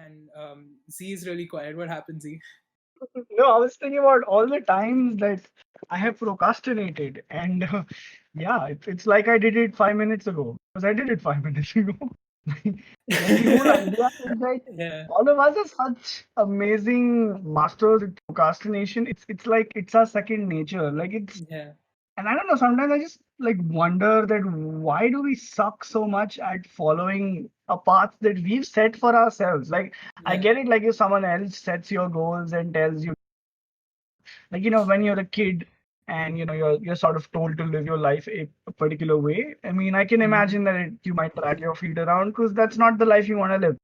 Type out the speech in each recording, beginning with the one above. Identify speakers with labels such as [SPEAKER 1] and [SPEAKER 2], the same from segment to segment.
[SPEAKER 1] And Z is really quiet. What happened, Z?
[SPEAKER 2] No, I was thinking about all the times that I have procrastinated, and yeah, it's like I did it 5 minutes ago because I did it 5 minutes ago. Like the whole idea is that
[SPEAKER 1] Yeah,
[SPEAKER 2] all of us are such amazing masters at procrastination. It's like it's our second nature. Like it's
[SPEAKER 1] yeah,
[SPEAKER 2] and I don't know. Sometimes I just like wonder that why do we suck so much at following a path that we've set for ourselves? Like I
[SPEAKER 1] yeah.
[SPEAKER 2] get it. Like if someone else sets your goals and tells you like when you're a kid and you're sort of told to live your life a particular way. I mean, I can
[SPEAKER 1] Hmm.
[SPEAKER 2] imagine that you might drag your feet around because that's not the life you want to live.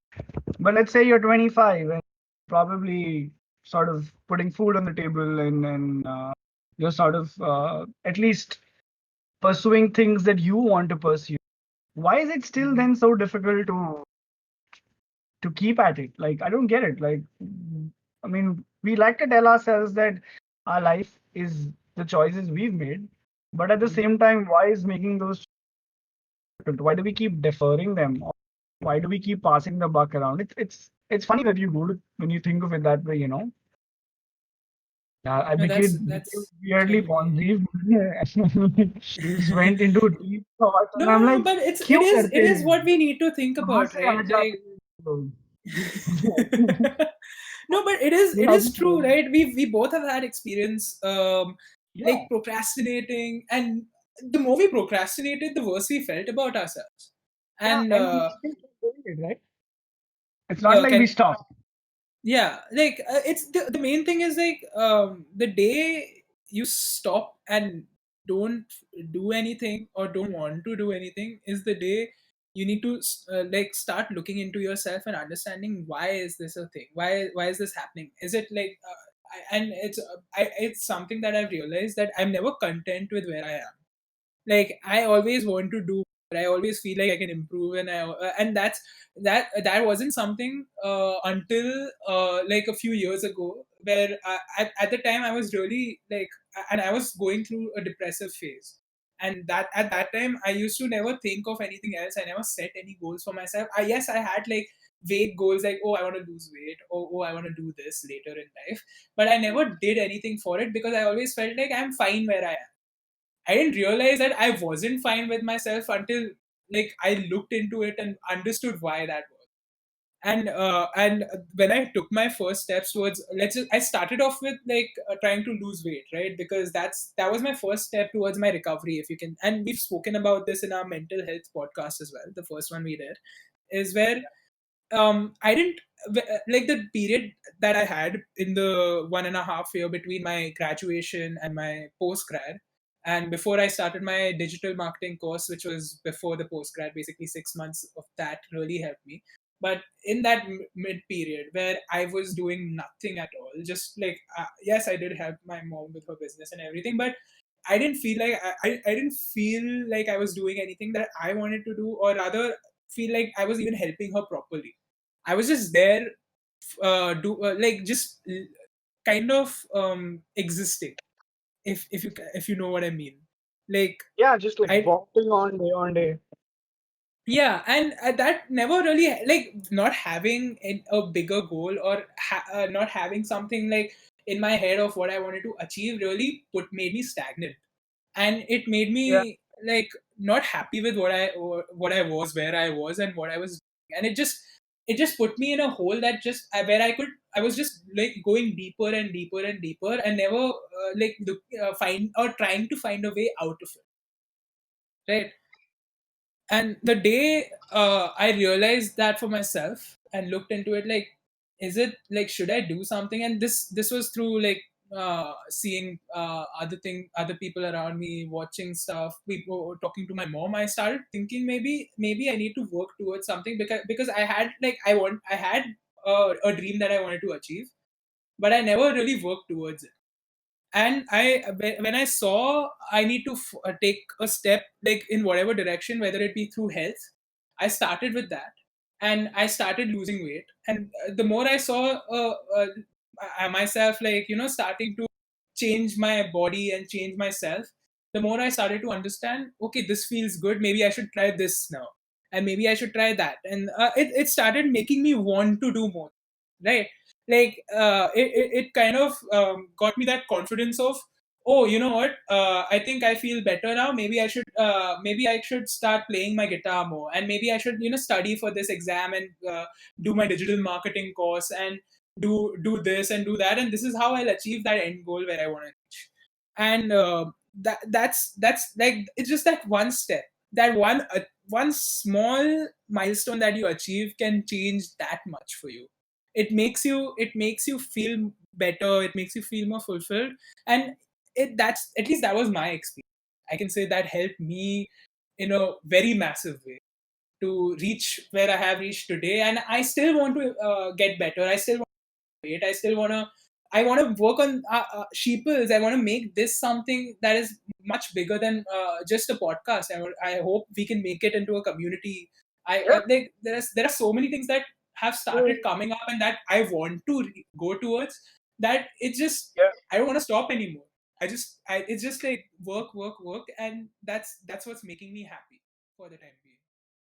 [SPEAKER 2] But let's say you're 25 and probably sort of putting food on the table and you're sort of at least pursuing things that you want to pursue. Why is it still
[SPEAKER 1] Hmm.
[SPEAKER 2] then so difficult to keep at it? Like I don't get it. Like I mean, we like to tell ourselves that our life is the choices we've made, but at the
[SPEAKER 1] Hmm.
[SPEAKER 2] same time, why is making those difficult? Why do we keep deferring them? Or why do we keep passing the buck around? It's funny that you go to when you think of it that way. I
[SPEAKER 1] No,
[SPEAKER 2] became
[SPEAKER 1] that's
[SPEAKER 2] weirdly
[SPEAKER 1] genuinely.
[SPEAKER 2] positive. Just went into deep thoughts, and I'm
[SPEAKER 1] No,
[SPEAKER 2] like,
[SPEAKER 1] but
[SPEAKER 2] क्यों
[SPEAKER 1] it
[SPEAKER 2] करते
[SPEAKER 1] is
[SPEAKER 2] हैं?
[SPEAKER 1] what we need to think
[SPEAKER 2] कहाँ
[SPEAKER 1] about,
[SPEAKER 2] से आ
[SPEAKER 1] right?
[SPEAKER 2] जाते
[SPEAKER 1] Like,
[SPEAKER 2] हैं लोग?
[SPEAKER 1] no, but it
[SPEAKER 2] Yeah,
[SPEAKER 1] is true, right? We both have had experience, like
[SPEAKER 2] yeah,
[SPEAKER 1] procrastinating, and the more we procrastinated, the worse we felt about ourselves.
[SPEAKER 2] yeah,
[SPEAKER 1] And
[SPEAKER 2] and we still keep doing it, right? It's not like we
[SPEAKER 1] can
[SPEAKER 2] stop.
[SPEAKER 1] yeah, like it's the main thing is like the day you stop and don't do anything or don't want to do anything is the day you need to like start looking into yourself and understanding why is this a thing, why is this happening, is it like and it's something that I've realized that I'm never content with where I am. Like I always want to do, I always feel like I can improve, and and that wasn't something until like a few years ago, where at the time I was really like, and I was going through a depressive phase. And that at that time I used to never think of anything else, I never set any goals for myself. Yes, I had like vague goals like, oh, I want to lose weight, or oh, I want to do this later in life, but I never did anything for it because I always felt like I'm fine where I am. I didn't realize that I wasn't fine with myself until like I looked into it and understood why that was. And when I took my first steps towards, I started off with like trying to lose weight, right? Because that was my first step towards my recovery. If you can, and we've spoken about this in our mental health podcast as well. The first one we did is where I didn't like the period that I had in the 1.5 year between my graduation and my post grad, and before I started my digital marketing course, which was before the post grad. Basically, 6 months of that really helped me. But in that mid period where I was doing nothing at all, just like yes, I did help my mom with her business and everything, but I didn't feel like I didn't feel like I was doing anything that I wanted to do, or rather feel like I was even helping her properly. I was just there, do like just kind of existing. If you know what I mean, like
[SPEAKER 2] Yeah, just like
[SPEAKER 1] I
[SPEAKER 2] walking on day.
[SPEAKER 1] yeah, and that never really like not having a bigger goal or not having something like in my head of what I wanted to achieve really put made me stagnant, and it made
[SPEAKER 2] Yeah,
[SPEAKER 1] me like not happy with what I was, where I was, and what I was doing. And it just put me in a hole that just where I was just like going deeper and deeper and deeper and never find or trying to find a way out of it, right? And the day I realized that for myself and looked into it, like, is it like, should I do something? And this was through like seeing other people around me, watching stuff, people talking to my mom. I started thinking maybe I need to work towards something, because I had like I had a dream that I wanted to achieve, but I never really worked towards it. And when I saw I need to take a step like in whatever direction, whether it be through health, I started with that, and I started losing weight. And the more I saw myself, like, starting to change my body and change myself, the more I started to understand, okay, this feels good, maybe I should try this now. and maybe I should try that. And it started making me want to do more, right? Like it kind of got me that confidence of, oh, you know what, I think I feel better now. Maybe I should start playing my guitar more, and maybe I should, study for this exam, and do my digital marketing course, and do this and do that, and this is how I'll achieve that end goal where I want to reach. And that's like, it's just that one step, that one small milestone that you achieve can change that much for you. It makes you feel better, it makes you feel more fulfilled. And that's, at least that was my experience. I can say that helped me in a very massive way to reach where I have reached today. And I still want to get better. I still want to create. I want to work on Sheeples. I want to make this something that is much bigger than just a podcast. I hope we can make it into a community.
[SPEAKER 2] Yeah.
[SPEAKER 1] Like, there are so many things that have started coming up, and that I want to go towards. That it just,
[SPEAKER 2] Yeah.
[SPEAKER 1] I don't want to stop anymore. It's just like work, work, work, and that's what's making me happy for the time being.